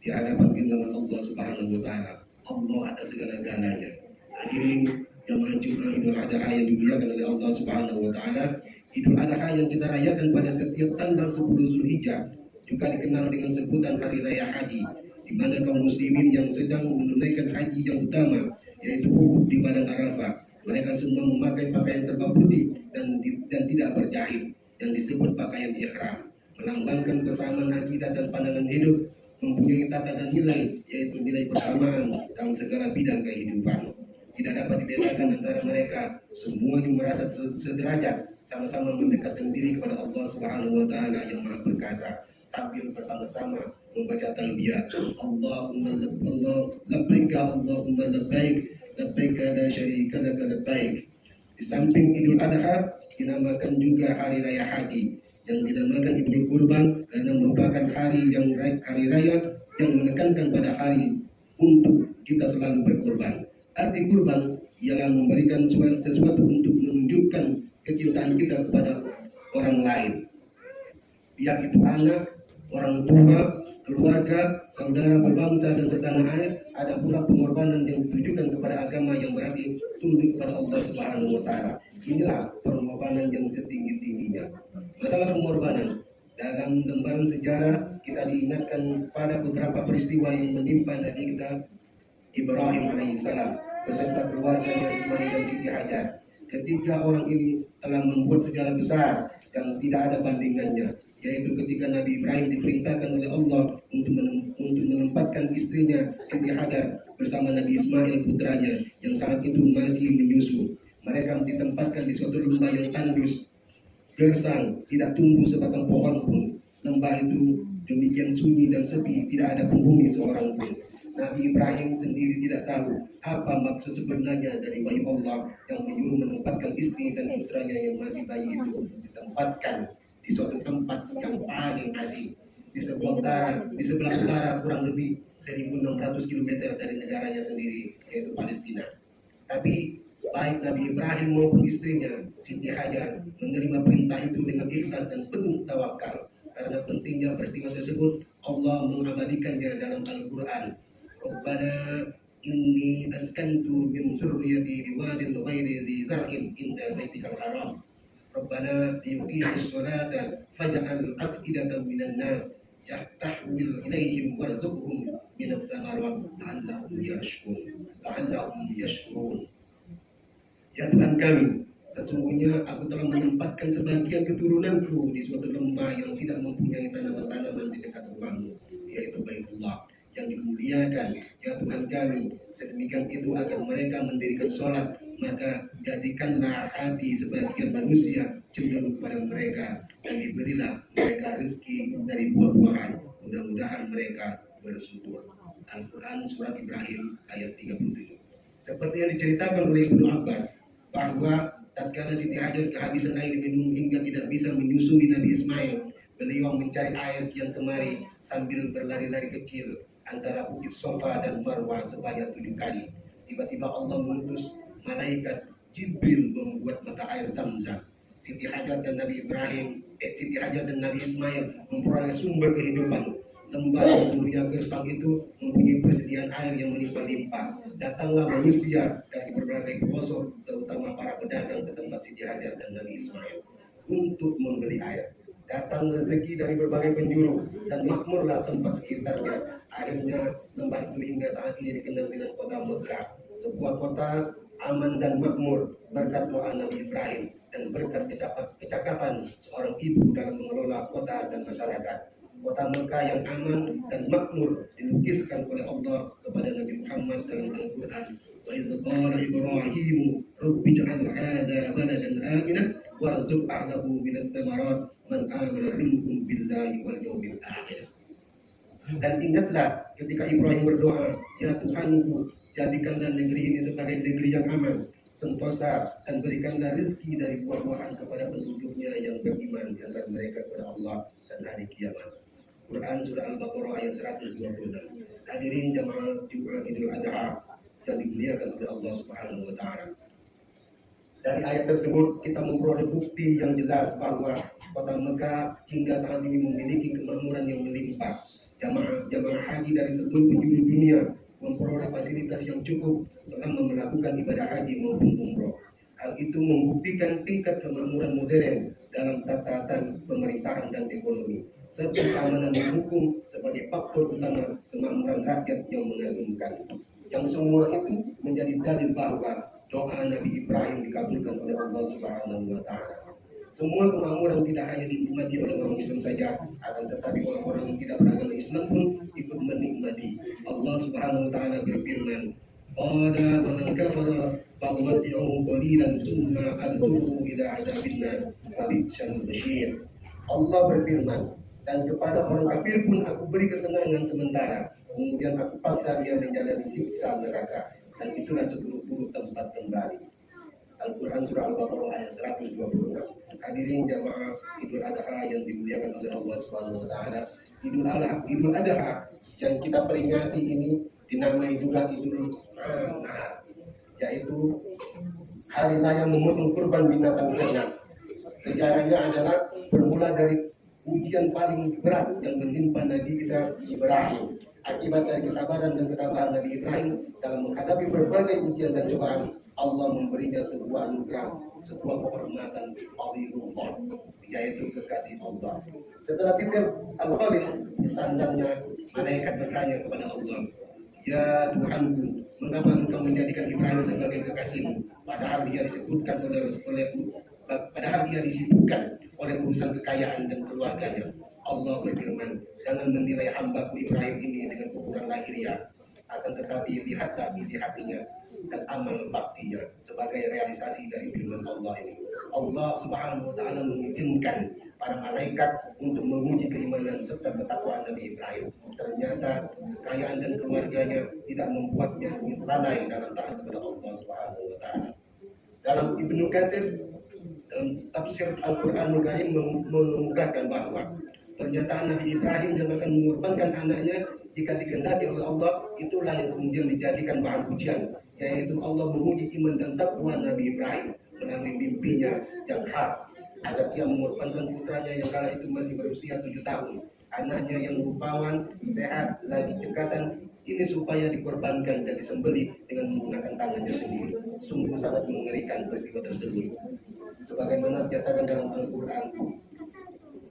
di hadapan genggaman Allah Subhanahu wa taala. Allah atas segala-galanya. Hadirin jamaah Jumat Idul Adha yang dimuliakan oleh Allah Subhanahu wa taala, Idul Adha yang kita rayakan pada setiap tanggal 10 Zulhijjah juga dikenal dengan sebutan Hari Raya Haji, di mana kaum muslimin yang sedang menunaikan haji yang utama yaitu wukuf di padang Arafah, mereka semua memakai pakaian serba putih dan tidak berjahit yang disebut pakaian ihram, melambangkan kesamaan akidah dan pandangan hidup, mempunyai tata dan nilai yaitu nilai persamaan dalam segala bidang kehidupan. Tidak dapat dibedakan antara mereka, semuanya merasa sederajat, sama-sama mendekatkan diri kepada Allah Subhanahu wa taala yang Maha Perkasa sambil bersama-sama membaca talbiyah. Allahumma labbaik Allahumma labbaik labbaik la syarika lak labbaik. Di samping Idul Adha dinamakan juga Hari Raya Haji, yang dinamakan Idul Kurban karena merupakan hari raya yang menekankan pada hari untuk kita selalu berkorban. Arti kurban ialah memberikan sesuatu untuk menunjukkan kecintaan kita kepada orang lain, biar itu anak, orang tua, keluarga, saudara berbangsa dan setanah air. Ada pula pengorbanan yang ditujukan kepada agama yang berarti tunduk kepada Allah Subhanahu wa taala. Inilah pengorbanan yang setinggi-tingginya. Masalah pengorbanan dalam lembaran sejarah kita diingatkan pada beberapa peristiwa yang menimpa Nabi kita Ibrahim alaihissalam beserta keluarganya Ismail dan Siti Hajar. Ketiga orang ini telah membuat sejarah besar yang tidak ada bandingannya, yaitu ketika Nabi Ibrahim diperintahkan oleh Allah untuk menempatkan istrinya Siti Hajar bersama Nabi Ismail putranya yang saat itu masih menyusu. Mereka ditempatkan di suatu lembah yang tandus, gersang, tidak tumbuh sebatang pohon pun. Lembah itu demikian sunyi dan sepi, tidak ada penghuni seorang pun. Nabi Ibrahim sendiri tidak tahu apa maksud sebenarnya dari wahyu Allah yang menyuruh menempatkan istri dan putranya yang masih bayi itu ditempatkan di suatu tempat yang paling asing di sebelah utara kurang lebih 1.600 km dari negaranya sendiri, yaitu Palestina. Tapi baik Nabi Ibrahim maupun istrinya Siti Hajar menerima perintah itu dengan ikhlas dan penuh tawakal. Karena pentingnya peristiwa tersebut, Allah mengabadikannya dalam Al-Quran. Rabbana inni askantu min dzurriyyati biwadin ghairi dzi zar'in inda baitikal haram. Rabbana liyuqimus sholata faj'al af'idatan minan nas yahtahwil ilaihim warzuqhum minats thamarat la'allahum yashkurun. Ya Tuhan kami, sesungguhnya aku telah menempatkan sebagian keturunanku di suatu lembah yang tidak mempunyai tanaman-tanaman di dekat rumahmu, yaitu Baitullah yang dimuliakan. Ya Tuhan kami, sedemikian itu agar mereka mendirikan sholat, maka jadikanlah hati sebagian manusia cenderung kepada mereka, dan diberilah mereka rezeki dari buah-buahan. Mudah-mudahan mereka bersyukur. Al-Quran Surat Ibrahim ayat 37. Seperti yang diceritakan oleh Ibnu Abbas, bahwa tatkala Siti Hajar kehabisan air minum hingga tidak bisa menyusui Nabi Ismail, beliau mencari air yang kemari sambil berlari-lari kecil antara bukit Sofa dan Marwah sebanyak 7 kali. Tiba-tiba Allah mengutus malaikat Jibril membuat mata air Zamzam. Siti Hajar dan Nabi Ismail memperoleh sumber kehidupan. Lembah yang dulunya gersang itu mempunyai persediaan air yang melimpah-limpah. Datanglah manusia dari berbagai pelosok, terutama para pedagang ke tempat Siti Hajar dan Nabi Ismail untuk membeli air. Datang rezeki dari berbagai penjuru dan makmurlah tempat sekitarnya. Akhirnya lembah itu hingga saat ini dikenal dengan kota Mekah, sebuah kota aman dan makmur berkat doa Nabi Ibrahim dan berkat kecakapan seorang ibu dalam mengelola kota dan masyarakat. Kota Mekah yang aman dan makmur dilukiskan oleh Allah kepada Nabi Muhammad dalam Al-Quran. Wa idz qala Ibrahim rabbi ij'al hadha baladan aminan warzuq ahlahu minat thamarat man amana minkum billahi wal yawmil akhir. Dan ingatlah ketika Ibrahim berdoa, ya Tuhanku, jadikanlah negeri ini sebagai negeri yang aman, sentosa, dan berikanlah rezeki dari buah-buahan kepada penduduknya yang beriman agar mereka kepada Allah dan hari kiamat. Quran Surah Al-Baqarah ayat 126. Hadirin jamaah Jumat Idul Adha yang dimuliakan oleh Allah Subhanahu wa taala. Dari ayat tersebut kita memperoleh bukti yang jelas bahwa kota Mekah hingga saat ini memiliki kemakmuran yang melimpah. Jamaah haji dari seluruh penjuru dunia memperoleh fasilitas yang cukup selama melakukan ibadah haji maupun umroh. Hal itu membuktikan tingkat kemakmuran modern dalam tatanan pemerintahan dan ekonomi, serta keamanan hukum sebagai faktor utama kemakmuran rakyat yang mengagumkan. Yang semua itu menjadi dalil bahwa doa Nabi Ibrahim dikabulkan oleh Allah Subhanahu wa taala. Semua kemakmuran tidak hanya dinikmati oleh orang Islam saja, akan tetapi orang-orang yang tidak beragama Islam pun ikut menikmati. Allah Subhanahu wa taala berfirman, "Qala wa man kafara fa umatti'uhu qalilan tsumma ad'uhu ila 'adzabin nar wa bi'sal bashir." Allah berfirman, dan kepada orang kafir pun aku beri kesenangan sementara, kemudian aku paksa dia menjalani siksa neraka, dan itulah seburuk-buruk tempat kembali. Al-Quran Surah Al-Baqarah ayat 126. Hadirin jamaah Idul Adha yang dimuliakan oleh Allah Subhanahu wa taala. Idul Adha yang kita peringati ini dinamai juga Idul Adha, yaitu hari raya memotong kurban binatang ternak. Sejarahnya adalah bermula dari ujian paling berat yang menimpa Nabi kita Ibrahim. Akibat dari kesabaran dan ketabahan Nabi Ibrahim dalam menghadapi berbagai ujian dan cobaan, Allah memberinya sebuah anugerah, sebuah kehormatan Allah, yaitu kekasih Allah. Setelah Jibril Al-Khalil disandarnya, malaikat bertanya kepada Allah, "Ya Tuhanku, mengapa engkau menjadikan Ibrahim sebagai kekasihmu, padahal dia disebutkan oleh urusan kekayaan dan keluarganya?" Allah berfirman, "Jangan menilai hambaku Ibrahim ini dengan ukuran lahiriah, akan tetapi lihatlah isi hatinya dan amal baktinya." Sebagai realisasi dari firman Allah ini, Allah Subhanahu wa taala mengizinkan para malaikat untuk menguji keimanan serta ketakwaan Nabi Ibrahim. Ternyata kekayaan dan keluarganya tidak membuatnya lalai dalam taat kepada Allah Subhanahu wa taala. Dalam Ibnu Katsir dalam tafsir Al-Qur'anul Karim mengungkapkan bahwa pernyataan Nabi Ibrahim yang akan mengorbankan anaknya jika dikehendaki oleh Allah, itulah yang kemudian dijadikan bahan pujian yaitu Allah menguji iman dan takwa Nabi Ibrahim melalui mimpinya yang hak agar ia mengorbankan putranya yang kala itu masih berusia 7 tahun, anaknya yang rupawan, sehat, lagi cekatan, ini supaya dikorbankan dan disembelih dengan menggunakan tangannya sendiri. Sungguh sangat mengerikan peristiwa tersebut. Sebagaimana dinyatakan dalam Al-Quran,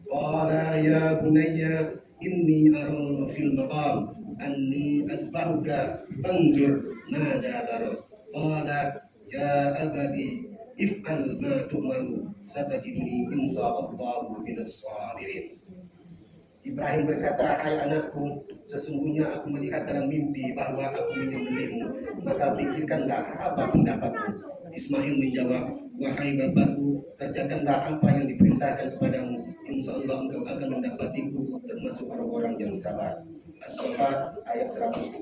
Qala ya bunayya inni ara fil maqam anni asbahuka fanzur mada tara. Qala ya abadi if'al ma tu'maru satajiduni insyaallahu minas sabirin. Ibrahim berkata, hai anakku, sesungguhnya aku melihat dalam mimpi bahwa aku menyembelihmu, maka pikirkanlah apa pendapatmu. Ismail menjawab, wahai bapakku, kerjakanlah apa yang diperintahkan kepadamu, insya Allah engkau akan mendapatiku termasuk orang-orang yang sabar. As-Saffat ayat 102.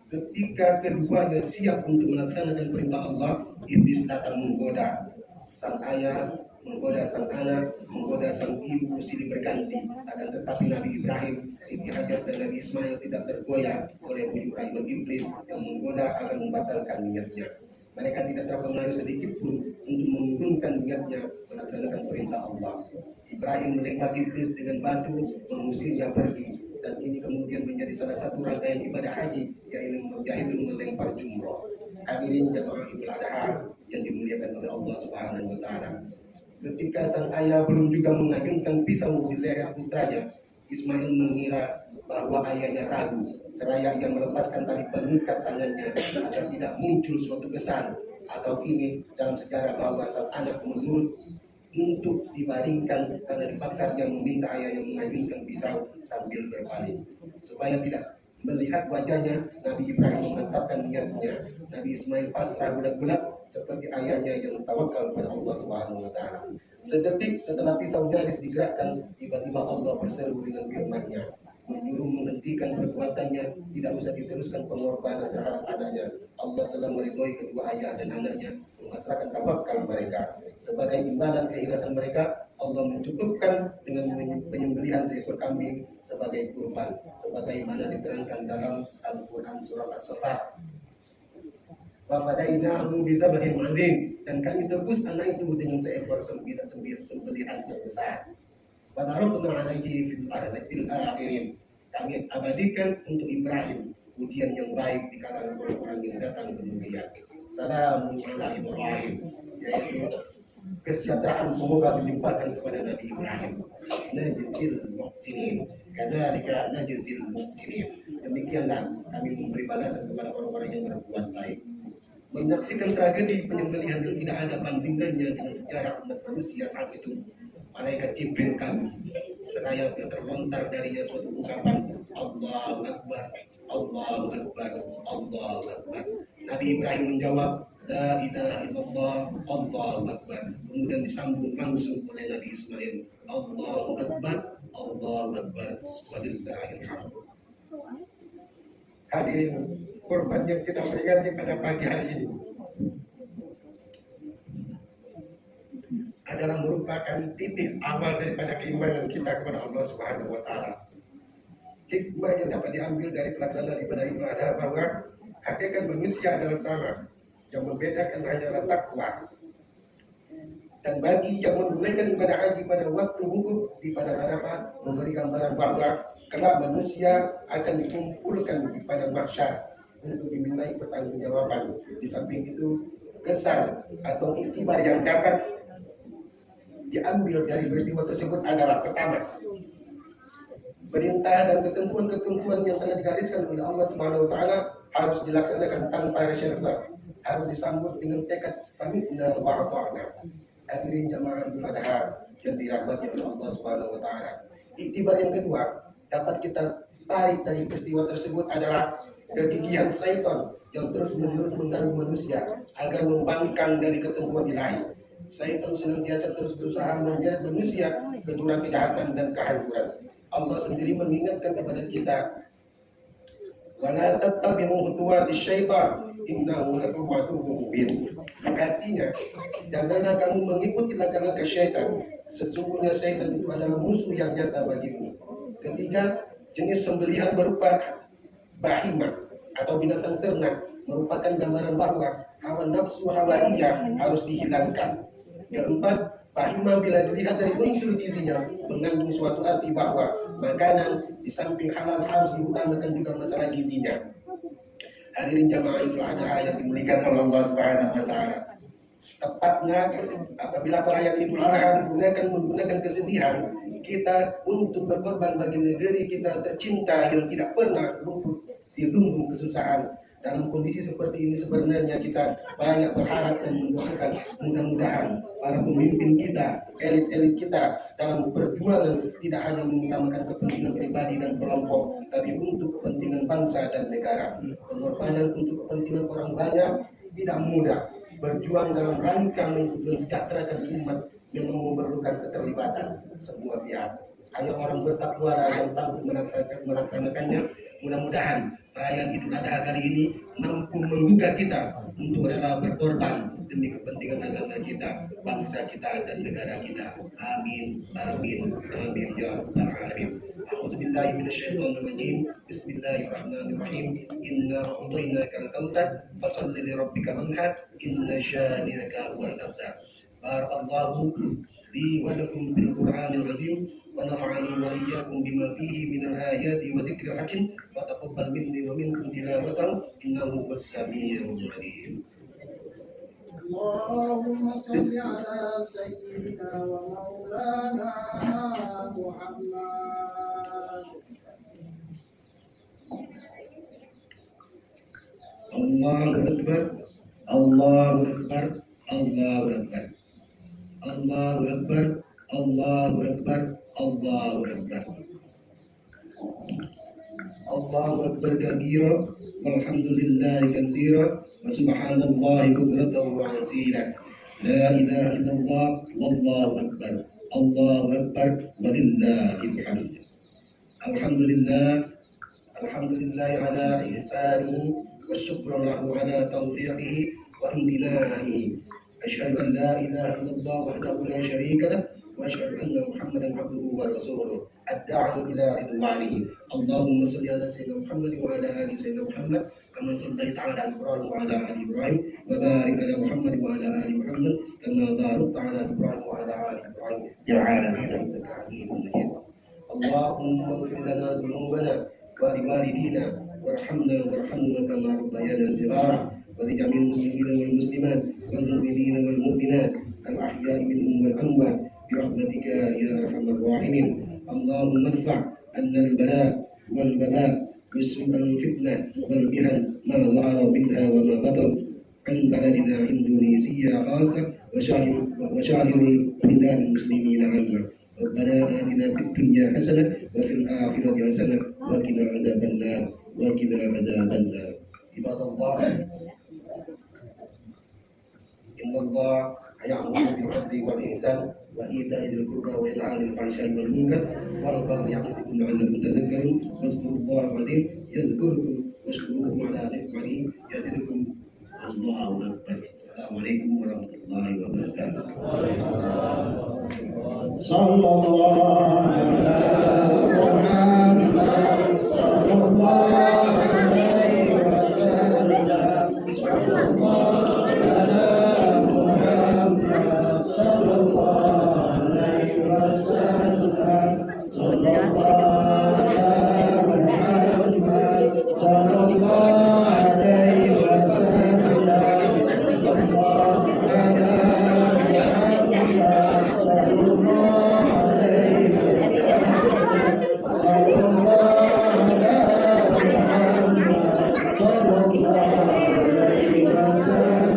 Ketika keduanya siap untuk melaksanakan perintah Allah, iblis datang menggoda sang ayah, menggoda sang anak, menggoda sang ibu silih berganti. Akan tetapi Nabi Ibrahim, Siti Hajar dan Nabi Ismail tidak tergoyah oleh bujukan iblis yang menggoda agar membatalkan niatnya. Mereka tidak terpengaruh sedikit pun untuk mengurungkan niatnya melaksanakan perintah Allah. Ibrahim melempar iblis dengan batu, mengusirnya pergi. Dan ini kemudian menjadi salah satu rangkaian ibadah haji, yaitu melempar jumroh. Hadirin jamaah Idul Adha yang dimuliakan oleh Allah Subhanahu wa taala. Ketika sang ayah belum juga mengajungkan pisau di leher putranya, Ismail mengira bahwa ayahnya ragu, seraya ia melepaskan tali pengikat tangannya agar tidak muncul suatu kesan atau ini dalam sejarah bahwa sang anak menurut untuk dibaringkan karena dipaksa ia meminta ayahnya mengajungkan pisau sambil berpaling. Supaya tidak melihat wajahnya, Nabi Ibrahim menetapkan niatnya. Nabi Ismail pasrah bulat-bulat seperti ayahnya yang tawakal pada Allah Subhanahu wa taala. Sedetik setelah pisau nyaris digerakkan, tiba-tiba Allah berseru dengan firman-Nya, menyuruh menghentikan perbuatannya, tidak usah diteruskan pengorbanan terhadap anaknya. Allah telah meridhoi kedua ayah dan anaknya, memasrahkan tawakal mereka. Sebagai imbalan keikhlasan mereka, Allah mencukupkan dengan penyembelihan seekor kambing sebagai kurban, sebagaimana diterangkan dalam Al-Quran surah As-Saffat. Wafadainahu bizabahin azim, dan kami tebus anak itu dengan seekor sembelihan yang besar. Wadarabna alaihi fil akhirin, kami abadikan untuk Ibrahim ujian yang baik di kalangan orang-orang yang datang kemudian. Salamun ala Ibrahim, yaitu kesejahteraan semoga dilimpahkan kepada Nabi Ibrahim. Najzil muhsinin, kadzalika najzil muhsinin. Demikianlah kami memberi balasan kepada orang-orang yang berbuat baik. Menyaksikan tragedi penyembelihan yang tidak ada bandingannya dengan sejarah umat manusia saat itu, malaikat Jibril kami seraya terlontar darinya suatu ungkapan, Allahu Akbar, Allahu Akbar, Allahu Akbar. Nabi Ibrahim menjawab, La ilaha illallah, Allahu Akbar. Kemudian disambung langsung oleh Nabi Ismail, Allahu Akbar, Allahu Akbar, walillahil hamd. Hadirin, korban yang kita peringati pada pagi hari ini adalah merupakan titik awal daripada keimanan kita kepada Allah Subhanahu wa taala. Hikmah yang dapat diambil dari pelaksanaan ibadah Idul Adha bahwa hakikat manusia adalah sama. Yang membedakan hanyalah takwa. Dan bagi yang menunaikan ibadah haji pada waktu wukuf di Padang Arafah, memberi gambaran bahwa kelak manusia akan dikumpulkan di Padang Mahsyar untuk dimintai pertanggungjawaban. Di samping itu, kesan atau iktibar yang dapat diambil dari peristiwa tersebut adalah pertama, perintah dan ketentuan-ketentuan yang telah digariskan oleh Allah Subhanahu wa taala harus dilaksanakan tanpa reserva, harus disambut dengan tekad sami'na wa ata'na. Hadirin jamaah Idul Adha yang dirahmati oleh Allah Subhanahu wa taala. Iktibar yang kedua dapat kita tarik dari peristiwa tersebut adalah kegigihan syaitan yang terus-menerus mengganggu manusia agar membangkang dari ketentuan ilahi. Syaitan senantiasa terus berusaha menjerat manusia ke jurang kejahatan dan kehancuran. Allah sendiri mengingatkan kepada kita, wala tattabi'u khutuwati syaitan innahu lakum aduwwun mubin. Artinya, janganlah kamu mengikuti langkah-langkah syaitan. Sesungguhnya syaitan itu adalah musuh yang nyata bagimu. Ketiga, jenis sembelihan berupa bahimah atau binatang ternak merupakan gambaran bahwa hawa nafsu hawaiyah harus dihilangkan. Keempat, rahimah bila dilihat dari unsur gizinya mengandung suatu arti bahwa makanan di samping halal harus diutamakan juga masalah gizinya. Hadirin jamaah Idul Adha yang dimuliakan oleh Allah Subhanahu wa taala. Tepatnya apabila perayaan Idul Adha menggunakan kesedihan kita untuk berkorban bagi negeri kita tercinta yang tidak pernah luput di lumbung kesusahan. Dalam kondisi seperti ini sebenarnya kita banyak berharap dan mendoakan mudah-mudahan para pemimpin kita, elit-elit kita dalam perjuangan tidak hanya mengutamakan kepentingan pribadi dan kelompok, tapi untuk kepentingan bangsa dan negara. Pengorbanan untuk kepentingan orang banyak tidak mudah. Berjuang dalam rangka mensejahterakan umat yang memerlukan keterlibatan semua pihak. Hanya orang bertakwa yang sanggup melaksanakannya. Mudah-mudahan perayaan Idul Adha kali ini mampu menggugah kita untuk rela berkorban demi kepentingan agama kita, bangsa kita dan negara kita. Amin, amin, amin ya rabbal alamin. A'udzubillahi minasyaitonir rajim. Bismillahirrahmanirrahim. Inna a'tainakal kautsar fasholli li rabbika wanhar. Inna syani'aka huwal abtar. Barakallahu li wa lakum bil Qur'anil azim. ونفعني وإياكم بما فيه من الآيات وذكر الحكيم وتقبل مني ومنكم تلاوته إنه هو السميع العليم. اللهم صل على سيدنا ومولانا محمد. الله أكبر الله أكبر الله أكبر الله أكبر الله أكبر الله أكبر الله أكبر كبيرا والحمد لله كثيرا وسبحان الله بكرة وأصيلا لا إله إلا الله والله أكبر الله أكبر ولله الحمد. الحمد لله على إحسانه والشكر له على توفيقه وامتنانه. أشهد أن لا إله إلا الله وحده لا شريك له وأشهد أن محمدا عبده ورسوله الداعي إلى رضوانه. اللهم صل على سيدنا محمد وعلى آل سيدنا محمد كما صليت على إبراهيم وعلى آل إبراهيم وبارك على محمد وعلى آل محمد كما باركت على إبراهيم وعلى آل إبراهيم في العالمين إنك حميد مجيد. اللهم اغفر لنا ذنوبنا ولوالدينا وارحمنا كما ربيانا صغارا ولجميع المسلمين والمسلمات والمؤمنين والمؤمنات الأحياء منهم والأموات برحمتك يا أرحم الراحمين. اللهم ادفع عنا البلاء والوباء وسوء الفتنة والمحن ما ظهر منها وما بطن عن بلدنا إندونيسيا خاصة وشائر بلدان المسلمين عامة. ربنا آتنا في الدنيا حسنة وفي الآخرة حسنة وقنا عذاب النار عباد الله إن الله يأمر بالعدل والإحسان وإيتاء ذي القربى وينهى عن الفحشاء والمنكر والبغي يعظكم لعلكم تذكرون واذكروا الله العظيم يذكركم واشكروه على نعمه يزدكم. الله أكبر. السلام عليكم ورحمة الله وبركاته. صلى الله على محمد صلى الله عليه وسلم. صلى الله على محمد صلى الله عليه وسلم. صلى الله على محمد صلى الله عليه وسلم. صلى الله عليه وسلم.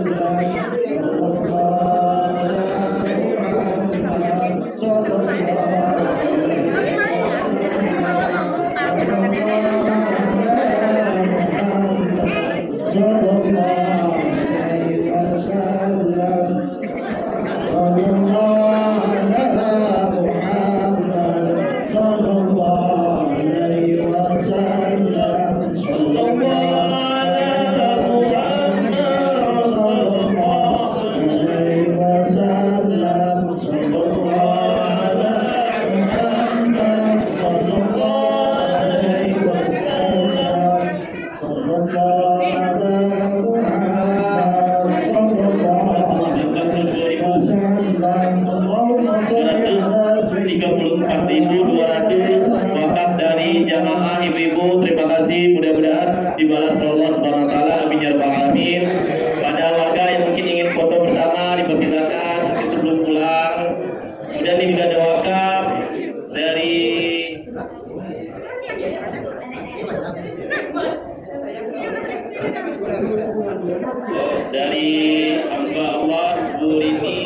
hamba Allah Bu Rini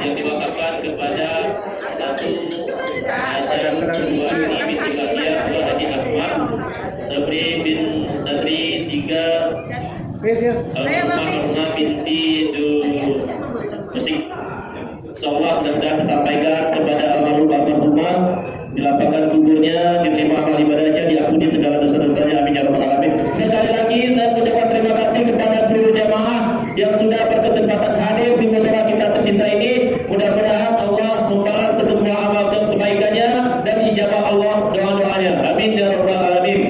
yang diwakafkan kepada satu ajar sebuah ini Bismillahirrahmanirrahim Haji Ahmad Sabri bin Sadri 3 Almarhumah binti Du Musik. Insyaallah mudah-mudahan disampaikan kepada almarhumah dilapangkan kuburnya, diterima amal ibadahnya, diampuni segala dosa-dosanya, amin ya rabbal alamin. Sekali lagi saya mengucapkan terima kasih kepada seluruh jamaah yang sudah berkesempatan hadir di musola kita tercinta ini. Mudah-mudahan Allah membalas semua amal dan kebaikannya dan ijabah Allah doa-doanya, amin ya rabbal alamin.